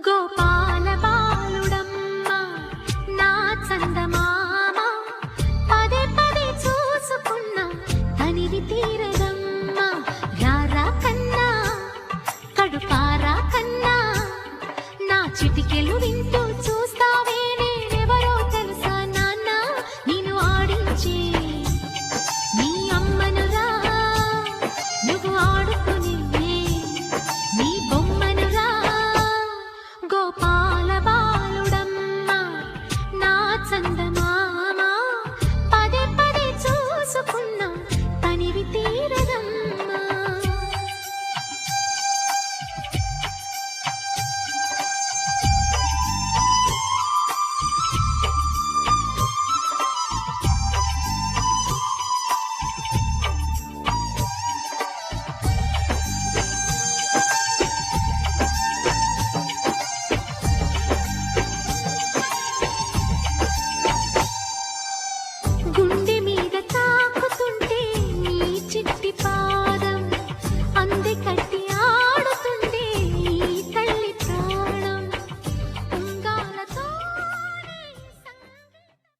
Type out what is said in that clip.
గోపాల బాలుడమ్మ నా చందమామ పదే పదే చూసుకున్న తనివి తీరదమ్మ రారా కన్నా కడుపారా కన్నా నా చిటికెలు